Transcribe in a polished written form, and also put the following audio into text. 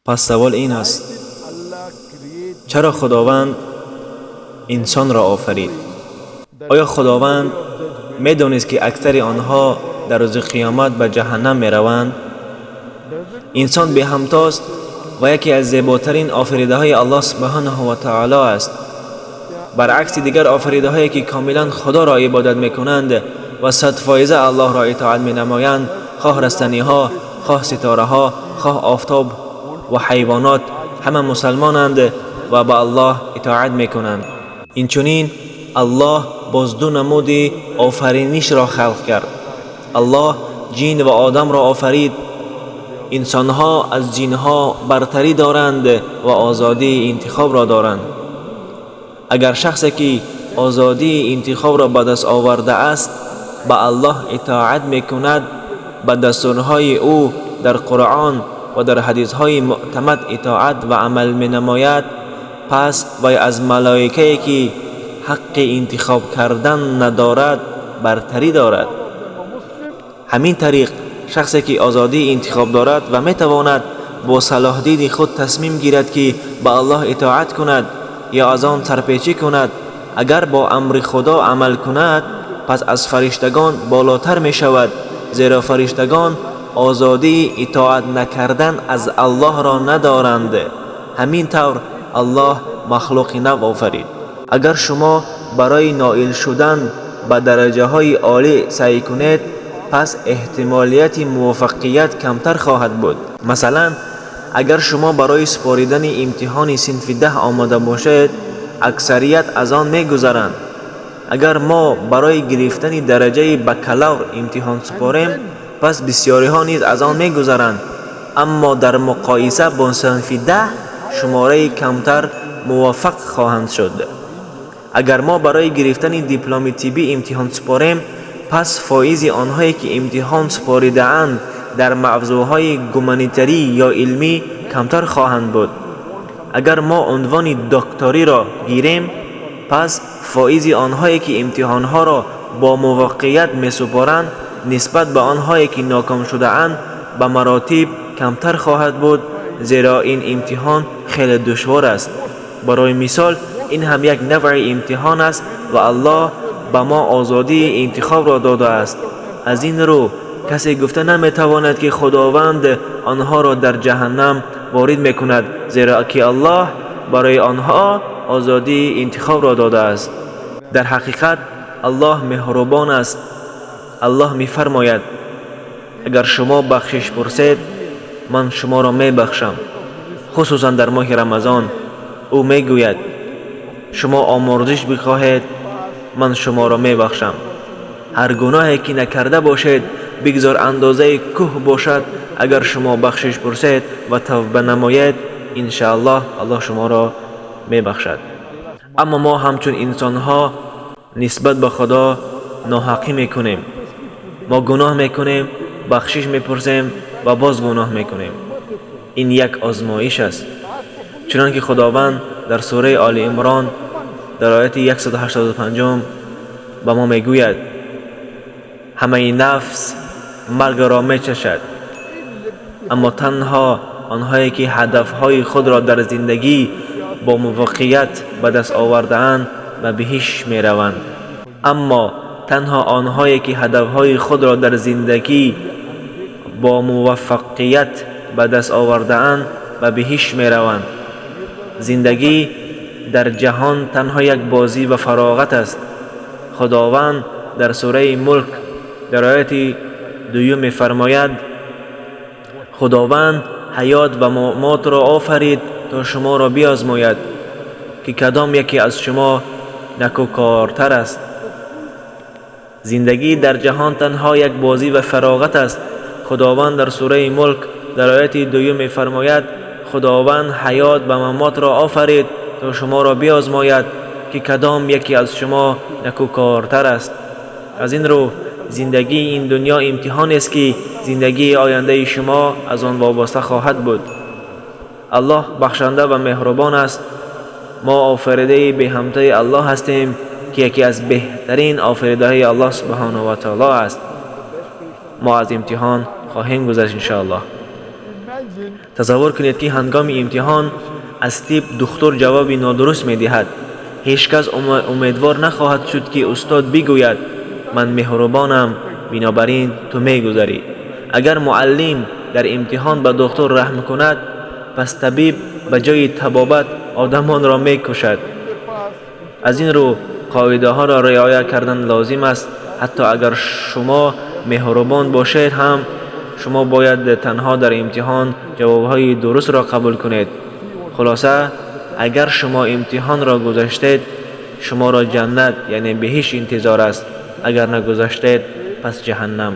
پس سوال این است: چرا خداوند انسان را آفرید؟ آیا خداوند می‌دانست که اکثر آنها در روز قیامت به جهنم می‌روند؟ انسان به همتاست و یکی از زیباترین آفریده های الله سبحانه و تعالی است. برعکس دیگر آفریده هایی که کاملا خدا را عبادت میکنند و 100% الله را اطاعت مینمایند، خواه رستنی ها، خواه ستاره ها، خواه آفتاب و حیوانات، همه مسلمانند و به الله اطاعت میکنند. اینچنین الله باز دو نمود آفرینش را خلق کرد. الله جن و آدم را آفرید. انسانها از جنها برتری دارند و آزادی انتخاب را دارند. اگر شخصی که آزادی انتخاب را به دست آورده است به الله اطاعت میکند، به دستورهای او در قرآن و در حدیثهای معتمد اطاعت و عمل مینماید، پس وی از ملائکه‌ای که حق انتخاب کردن ندارد برتری دارد. همین طریق شخصی که آزادی انتخاب دارد و میتواند با صلاح دید خود تصمیم گیرد که به الله اطاعت کند یا از آن سرپیچی کند، اگر با امر خدا عمل کند پس از فرشتگان بالاتر می شود، زیرا فرشتگان آزادی اطاعت نکردن از الله را ندارند. همین طور الله مخلوق نو آفرید. اگر شما برای نائل شدن به درجه های عالی سعی کنید، پس احتمالیت موفقیت کمتر خواهد بود. مثلا اگر شما برای سپاریدن امتحان صنف 10 آماده باشید، اکثریت از آن می‌گذرند. اگر ما برای گرفتن درجه بکالور امتحان سپاریم، پس بسیاری ها نیز از آن می‌گذرند. اما در مقایسه با صنف 10 شماره کمتر موفق خواهند شد. اگر ما برای گرفتن دیپلم طبی امتحان سپاریم، پس فایز آنهایی که امتحان سپاریده اند در موضوعهای گومانیتری یا علمی کمتر خواهند بود. اگر ما عنوان دکتری را گیریم، پس فایز آنهایی که امتحانها را با موفقیت می سپارند نسبت به آنهایی که ناکام شده اند به مراتب کمتر خواهد بود، زیرا این امتحان خیلی دشوار است. برای مثال این هم یک نوع امتحان است و الله به ما آزادی انتخاب را داده است. از این رو کسی گفته نمیتواند که خداوند آنها را در جهنم وارد میکند، زیرا که الله برای آنها آزادی انتخاب را داده است. در حقیقت الله مهربان است. الله میفرماید: اگر شما بخشش پرسید من شما را میبخشم. خصوصا در ماه رمضان او میگوید: شما آمرزش بخواهید من شما را میبخشم. هر گناهی که نکرده باشید بگذار اندازه کوه باشد، اگر شما بخشش پرسید و توبه نمایید انشاءالله الله شما را میبخشد. اما ما همچون انسانها نسبت به خدا ناحقی میکنیم. ما گناه میکنیم، بخشش میپرسیم و باز گناه میکنیم. این یک آزمایش است. چنانکه خداوند در سوره آل عمران در آیت 185 به ما میگوید: همه نفس مرگ را میچشد، اما تنها آنهایی که هدفهای خود را در زندگی با موفقیت به دست آورده اند به بهشت میروند. اما تنها آنهایی که هدفهای خود را در زندگی با موفقیت به دست آورده اند به بهشت میروند. زندگی در جهان تنها یک بازی و فراغت است. خداوند در سوره ملک در آیت 2 می‌فرماید: خداوند حیات و مات را آفرید تا شما را بیازماید که کدام یکی از شما نکوکارتر است. زندگی در جهان تنها یک بازی و فراغت است. خداوند در سوره ملک در آیت 2 می‌فرماید: خداوند حیات و ممات را آفرید تا شما را بیازماید که کدام یکی از شما نکوکارتر است. از این رو زندگی این دنیا امتحان است که زندگی آینده شما از آن وابسته خواهد بود. الله بخشنده و مهربان است. ما آفریده به همت الله هستیم که یکی از بهترین آفریده های الله سبحانه و تعالی است. ما از امتحان خواهیم گذشت ان شاء الله. تصور کنید که هنگام امتحان از تیپ دکتر جوابی نادرست می دهد. هیچ کس امیدوار نخواهد شد که استاد بگوید من مهربانم بنابراین تو میگذری. اگر معلم در امتحان به دکتر رحم کند، پس طبیب به جای طبابت آدمان را میکشد. از این رو قاعده ها را رعایت کردن لازم است. حتی اگر شما مهربان باشید هم شما باید تنها در امتحان جوابهای درست را قبول کنید. خلاصه اگر شما امتحان را گذاشتید، شما را جنت یعنی بهشت انتظار است. اگر نگذاشتید پس جهنم.